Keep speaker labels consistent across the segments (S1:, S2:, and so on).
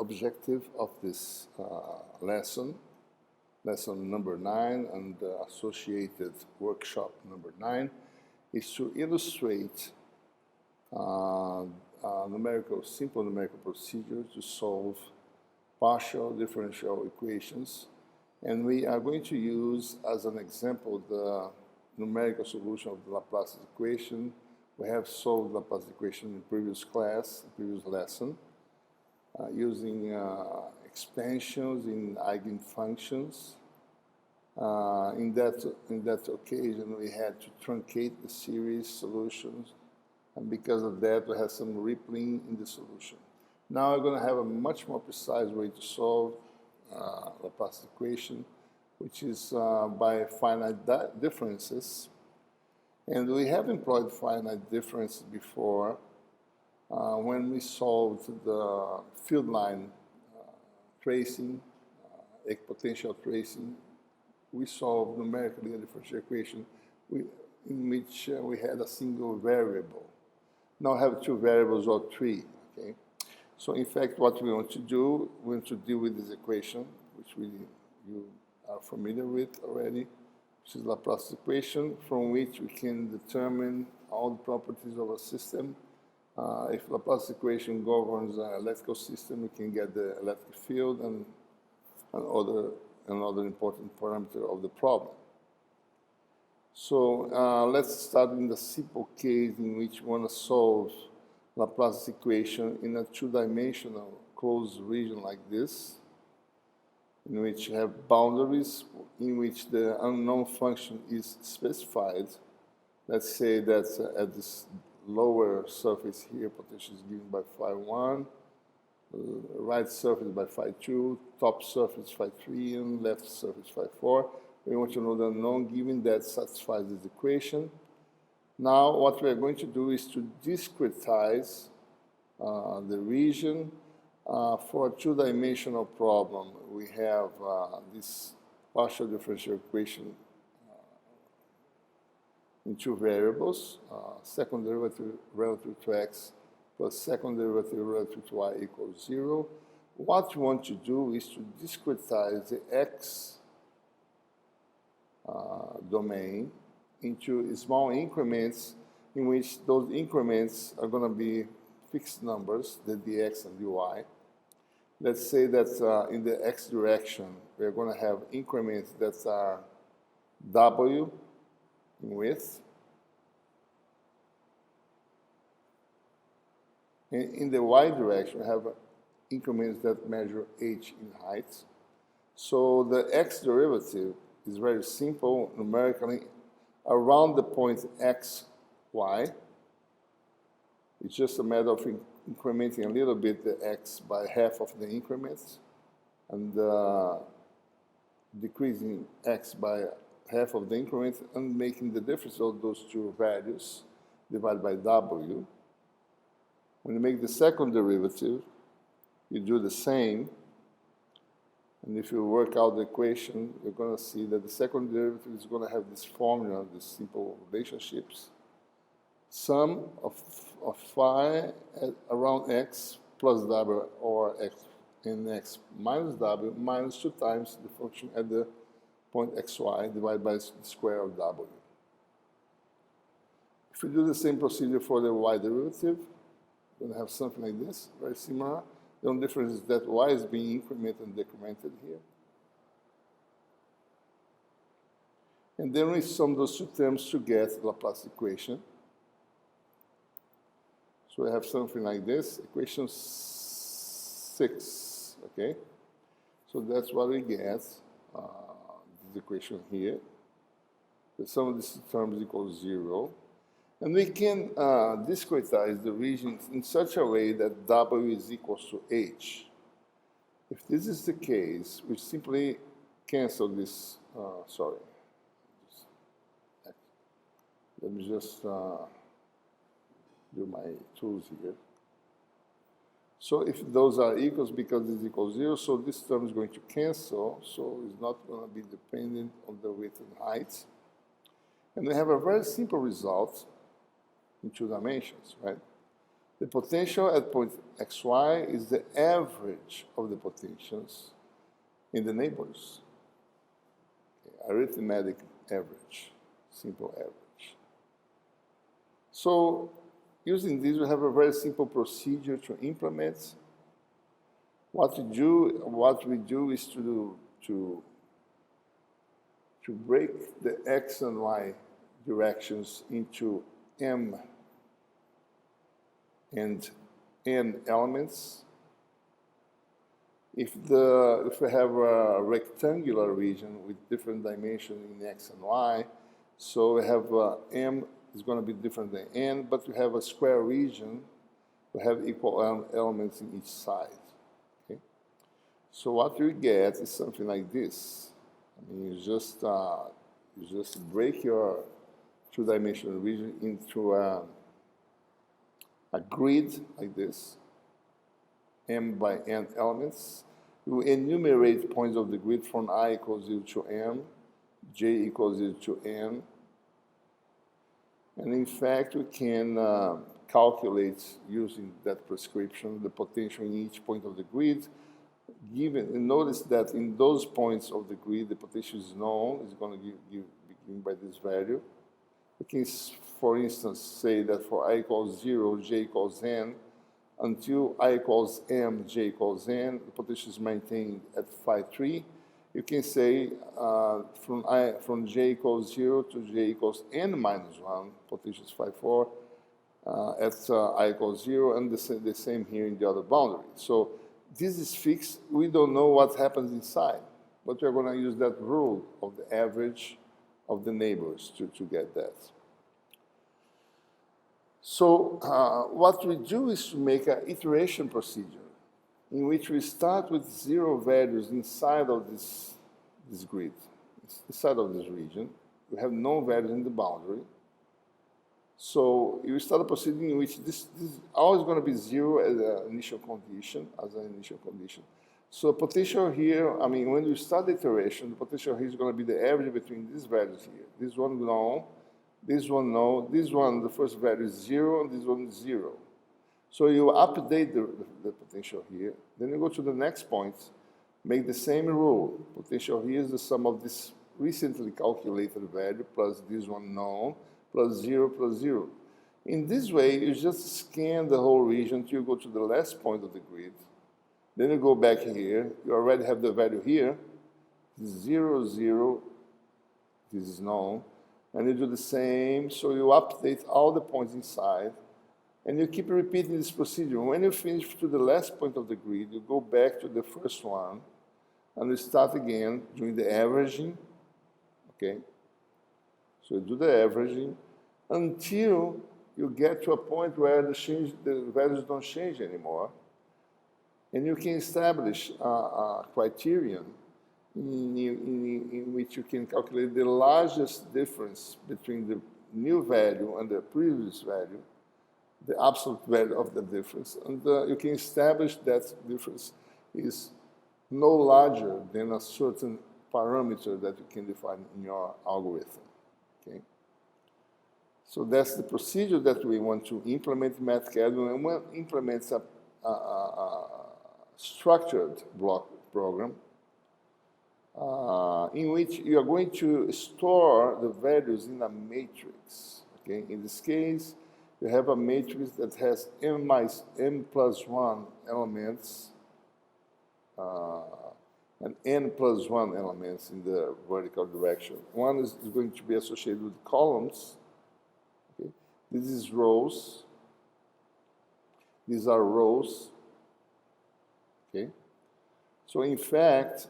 S1: objective of this lesson number 9 and the associated workshop number 9 is to illustrate simple numerical procedure to solve partial differential equations. And we are going to use as an example the numerical solution of the Laplace equation. We have solved Laplace equation in previous lesson, using expansions in eigenfunctions. In that occasion, we had to truncate the series solutions, and because of that, we have some rippling in the solution. Now we're going to have a much more precise way to solve Laplace equation, which is by finite differences. And we have employed finite differences before when we solved the field line tracing, equipotential tracing. We solved numerically a differential equation in which we had a single variable. Now have two variables or three. Okay? So in fact, what we want to do, we want to deal with this equation, which you are familiar with already, which is Laplace equation, from which we can determine all the properties of a system. If Laplace equation governs an electrical system, we can get the electric field and another important parameter of the problem. So let's start in the simple case in which we want to solve Laplace equation in a two-dimensional closed region like this, in which you have boundaries in which the unknown function is specified. Let's say that at this lower surface here, potential is given by phi1, right surface by phi2, top surface phi3, and left surface phi4. We want to know the unknown given that satisfies this equation. Now what we are going to do is to discretize the region. For a two-dimensional problem, we have this partial differential equation in two variables, second derivative relative to x plus second derivative relative to y equals 0. What we want to do is to discretize the x domain into small increments in which those increments are going to be fixed numbers, the dx and dy. Let's say that in the x direction, we're going to have increments that are w in width. And in the y direction, we have increments that measure h in height. So the x derivative is very simple numerically. Around the point x, y, it's just a matter of incrementing a little bit the x by half of the increments and decreasing x by half of the increment and making the difference of those two values divided by w. When you make the second derivative, you do the same. And if you work out the equation, you're going to see that the second derivative is going to have this formula, these simple relationships. Sum of phi around x plus w or x in x minus w minus 2 times the function at the point xy divided by the square of w. If you do the same procedure for the y derivative, you're going to have something like this, very similar. The only difference is that y is being incremented and decremented here. And then we sum those two terms to get the Laplace equation. So we have something like this, equation 6, okay? So that's what we get, this equation here. The sum of these terms equals 0. And we can discretize the region in such a way that w is equal to h. If this is the case, we simply cancel this, let me just do my tools here. So if those are equals, because this equals 0, so this term is going to cancel, so it's not going to be dependent on the width and height. And we have a very simple result in 2 dimensions, right? The potential at point xy is the average of the potentials in the neighbors. Okay, arithmetic average, simple average. So using this, we have a very simple procedure to implement. What we do is to break the x and y directions into m and n elements. If we have a rectangular region with different dimensions in x and y, so we have m is going to be different than n, but we have a square region, we have equal elements in each side. Okay? So what you get is something like this. I mean, you just break your two-dimensional region into a grid like this, m by n elements. You enumerate points of the grid from I equals 0 to m, j equals 0 to n. And in fact, we can calculate, using that prescription, the potential in each point of the grid. And notice that in those points of the grid, the potential is known, is going to begin by this value. We can, for instance, say that for I equals 0, j equals n, until I equals m, j equals n, the potential is maintained at phi 3. You can say from j equals 0 to j equals n minus 1, potential is phi 4, at I equals 0, and the same here in the other boundary. So this is fixed. We don't know what happens inside, but we're going to use that rule of the average of the neighbors to get that. So what we do is to make an iteration procedure in which we start with 0 values inside of this grid, inside of this region. We have no values in the boundary. So you start a procedure in which this is always going to be 0 as an initial condition, So potential here, I mean, when you start the iteration, the potential here is going to be the average between these values here. This one known, this one known, this one, the first value is 0, and this one is 0. So you update the potential here. Then you go to the next point, make the same rule. Potential here is the sum of this recently calculated value plus this one known, plus 0, plus 0. In this way, you just scan the whole region until you go to the last point of the grid. Then you go back here. You already have the value here. 0, 0. This is known. And you do the same. So you update all the points inside. And you keep repeating this procedure. When you finish to the last point of the grid, you go back to the first one. And you start again doing the averaging. Okay? So you do the averaging until you get to a point where the values don't change anymore. And you can establish a criterion in which you can calculate the largest difference between the new value and the previous value, the absolute value of the difference. And you can establish that difference is no larger than a certain parameter that you can define in your algorithm. Okay? So that's the procedure that we want to implement in MathCAD. And one implements a structured block program in which you are going to store the values in a matrix. Okay? In this case, you have a matrix that has m plus 1 elements and n plus 1 elements in the vertical direction. One is going to be associated with columns. Okay? This is rows. These are rows. Okay? So in fact,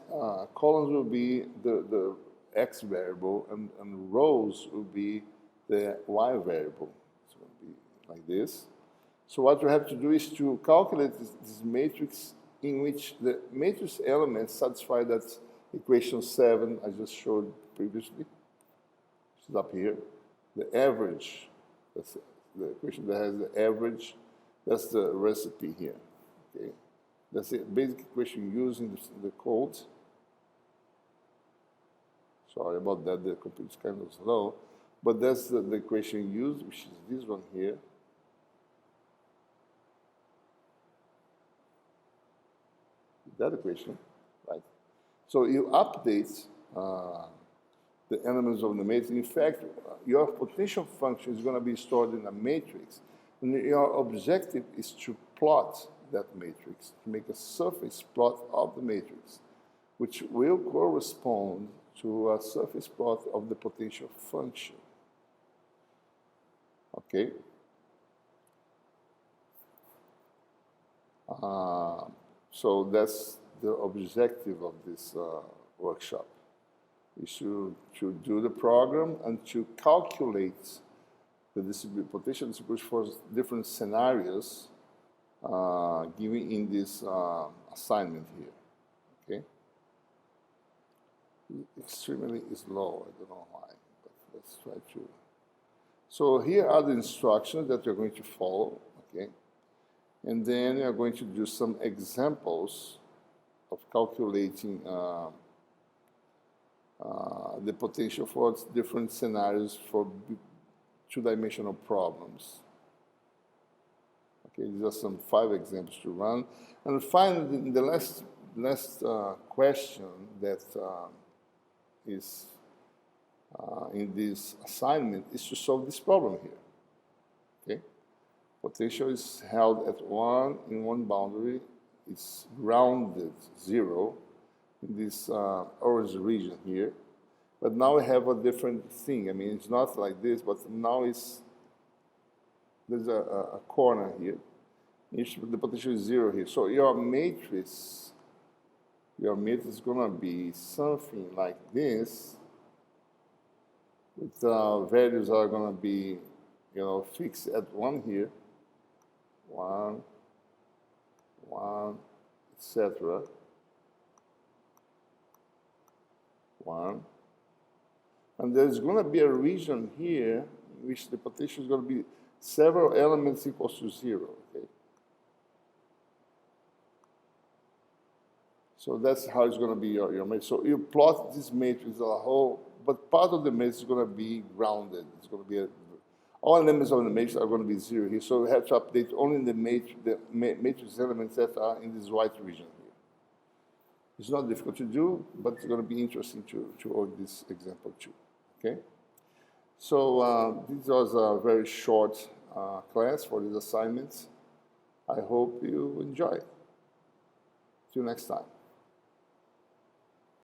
S1: columns will be the x variable, and rows will be the y variable. It's going to be like this. So what you have to do is to calculate this matrix in which the matrix elements satisfy that equation 7 I just showed previously. Which is up here. The average, that's the equation that has the average, that's the recipe here. Okay? That's the basic equation used in the code. Sorry about that, the computer's kind of slow. But that's the equation used, which is this one here. that equation, right? So you update the elements of the matrix. In fact, your potential function is going to be stored in a matrix, and your objective is to plot that matrix, to make a surface plot of the matrix, which will correspond to a surface plot of the potential function. Okay? So that's the objective of this workshop, is to do the program and to calculate the potential distribution for different scenarios given in this assignment here. Okay? Extremely slow, I don't know why, but let's try to. So here are the instructions that you're going to follow, okay? And then you're going to do some examples of calculating the potential for different scenarios for two-dimensional problems. Okay, these are some 5 examples to run. And finally, the last question that is in this assignment is to solve this problem here. Okay, potential is held at in one boundary. It's grounded 0 in this orange region here. But now we have a different thing. I mean, it's not like this, but now there's a corner here. The potential is 0 here. So your matrix is going to be something like this. With values are going to be, fixed at 1 here, 1, etc. 1. And there's going to be a region here in which the potential is going to be several elements equals to 0. Okay? So that's how it's going to be your matrix. So you plot this matrix as a whole, but part of the matrix is going to be grounded. It's going to be all elements of the matrix are going to be 0 here. So we have to update only the matrix elements that are in this white region here. It's not difficult to do, but it's going to be interesting to work this example too. Okay? So this was a very short class for these assignments. I hope you enjoy it. See you next time.